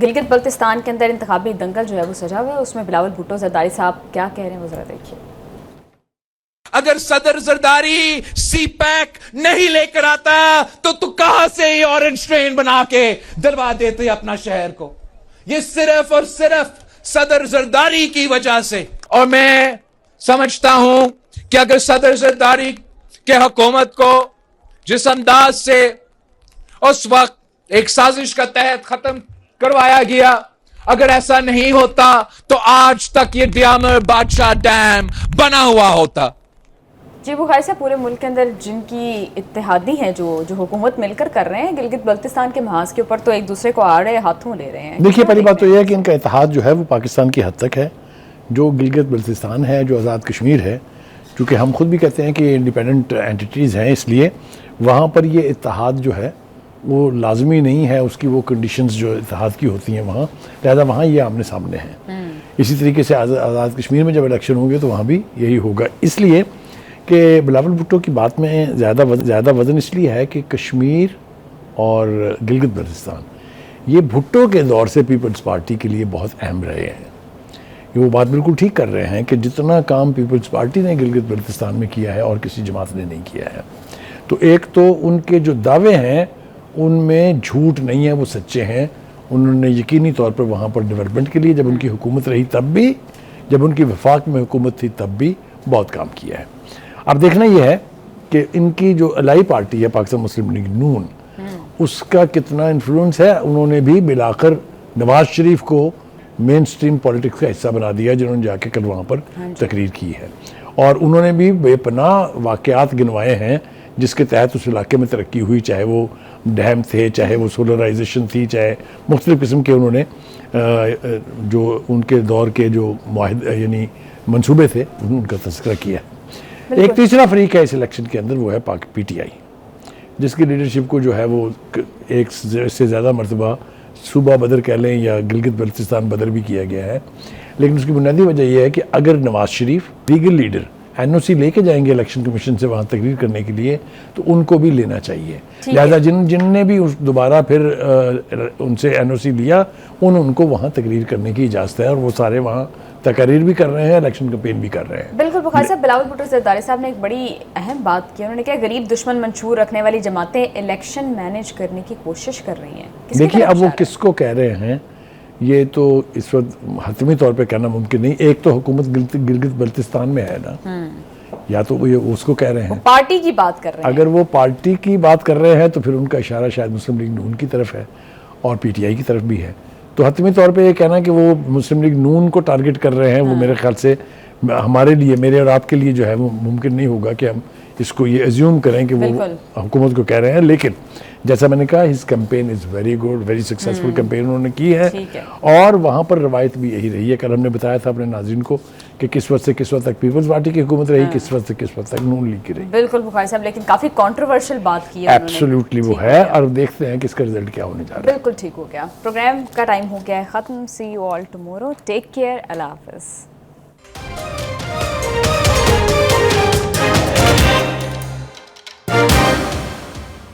گلگت بلتستان کے اندر انتخابی دنگل جو ہے وہ سجا ہوا ہے، اس میں بلاول بھٹو زرداری صاحب کیا کہہ رہے ہیں وہ ذرا دیکھیے۔ اگر صدر زرداری سی پیک نہیں لے کر آتا تو کہاں سے یہ اورنج ٹرین بنا کے دلوا دیتے اپنا شہر کو؟ یہ صرف اور صرف صدر زرداری کی وجہ سے۔ اور میں سمجھتا ہوں کہ اگر صدر زرداری کے حکومت کو جس انداز سے اس وقت ایک سازش کا تحت ختم کروایا گیا، اگر ایسا نہیں ہوتا تو آج تک یہ ڈیامر بادشاہ ڈیم بنا ہوا ہوتا۔ جی بخاری صاحب، پورے ملک کے اندر جن کی اتحادی ہیں جو حکومت مل کر کر رہے ہیں، گلگت بلتستان کے محاذ کے اوپر تو ایک دوسرے کو آڑے ہاتھوں لے رہے ہیں۔ دیکھیے، پہلی بات تو یہ ہے کہ ان کا اتحاد جو ہے وہ پاکستان کی حد تک ہے۔ جو گلگت بلتستان ہے، جو آزاد کشمیر ہے، چونکہ ہم خود بھی کہتے ہیں کہ انڈیپینڈنٹ اینٹیٹیز ہیں، اس لیے وہاں پر یہ اتحاد جو ہے وہ لازمی نہیں ہے، اس کی وہ کنڈیشنز جو اتحاد کی ہوتی ہیں وہاں، لہذا وہاں یہ آمنے سامنے ہیں۔ اسی طریقے سے آزاد کشمیر میں جب الیکشن ہوں گے تو وہاں بھی یہی ہوگا، اس لیے کہ بلاول بھٹو کی بات میں زیادہ وزن اس لیے ہے کہ کشمیر اور گلگت بلتستان یہ بھٹو کے دور سے پیپلز پارٹی کے لیے بہت اہم رہے ہیں۔ یہ وہ بات بالکل ٹھیک کر رہے ہیں کہ جتنا کام پیپلز پارٹی نے گلگت بلتستان میں کیا ہے اور کسی جماعت نے نہیں کیا ہے، تو ایک تو ان کے جو دعوے ہیں ان میں جھوٹ نہیں ہے، وہ سچے ہیں۔ انہوں نے یقینی طور پر وہاں پر ڈیولپمنٹ کے لیے جب ان کی حکومت رہی تب بھی، جب ان کی وفاق میں حکومت تھی تب بھی بہت کام کیا ہے۔ اب دیکھنا یہ ہے کہ ان کی جو الائی پارٹی ہے پاکستان مسلم لیگ نون، اس کا کتنا انفلوئنس ہے۔ انہوں نے بھی بالآخر نواز شریف کو مین سٹریم پولیٹکس کا حصہ بنا دیا، جنہوں نے جا کے کل وہاں پر تقریر کی ہے، اور انہوں نے بھی بے پناہ واقعات گنوائے ہیں جس کے تحت اس علاقے میں ترقی ہوئی، چاہے وہ ڈیم تھے، چاہے وہ سولرائزیشن تھی، چاہے مختلف قسم کے انہوں نے جو ان کے دور کے جو معاہدے یعنی منصوبے تھے ان کا تذکرہ کیا ہے۔ ایک تیسرا فریق ہے اس الیکشن کے اندر، وہ ہے پی ٹی آئی، جس کی لیڈرشپ کو جو ہے وہ ایک سے زیادہ مرتبہ صوبہ بدر کہہ لیں یا گلگت بلتستان بدر بھی کیا گیا ہے، لیکن اس کی بنیادی وجہ یہ ہے کہ اگر Nawaz Sharif legal leader N او سی لے کے جائیں گے الیکشن کمیشن سے وہاں تقریر کرنے کے لیے تو ان کو بھی لینا چاہیے، لہذا جن نے بھی دوبارہ پھر ان سے این او سی لیا ان کو وہاں تقریر کرنے کی اجازت ہے، اور وہ سارے وہاں تقریر بھی کر رہے ہیں، الیکشن کمپین بھی کر رہے ہیں۔ بالکل بخاری صاحب، بلاول بھٹو زرداری صاحب نے ایک بڑی اہم بات کی، انہوں نے کہا غریب دشمن منشور رکھنے والی جماعتیں الیکشن مینیج کرنے کی کوشش کر رہی ہیں۔ دیکھیے، اب وہ کس کو کہہ رہے ہیں یہ تو اس وقت حتمی طور پہ کہنا ممکن نہیں۔ ایک تو حکومت گلگت بلتستان میں ہے نا، یا تو وہ اس کو کہہ رہے ہیں، پارٹی کی بات کر رہے ہیں۔ اگر وہ پارٹی کی بات کر رہے ہیں تو پھر ان کا اشارہ شاید مسلم لیگ نون کی طرف ہے اور پی ٹی آئی کی طرف بھی ہے، تو حتمی طور پہ یہ کہنا کہ وہ مسلم لیگ نون کو ٹارگٹ کر رہے ہیں، وہ میرے خیال سے ہمارے لیے، میرے اور آپ کے لیے جو ہے وہ ممکن نہیں ہوگا کہ ہم اس کو یہ ایزیوم کریں کہ وہ حکومت کو کہہ رہے ہیں۔ لیکن جیسا میں نے کہا، his campaign is very good, very successful campaign انہوں نے کی ہے، اور وہاں پر روایت بھی یہی رہی ہے۔ کل ہم نے بتایا تھا اپنے ناظرین کو کہ کس وقت سے کس وقت تک پیپلز پارٹی کی حکومت رہی، کس وقت سے کس وقت تک نون لیگ کی رہی۔ بالکل بخاری صاحب، لیکن کافی کنٹروورشل بات کی ہے ایبسلیوٹلی وہ ہے، اور دیکھتے ہیں کہ اس کا رزلٹ کیا ہونے جا رہا ہے۔ بالکل ٹھیک ہو گیا، پروگرام کا ٹائم ہو گیا ہے ختم۔ See you all tomorrow, take care, اللہ حافظ۔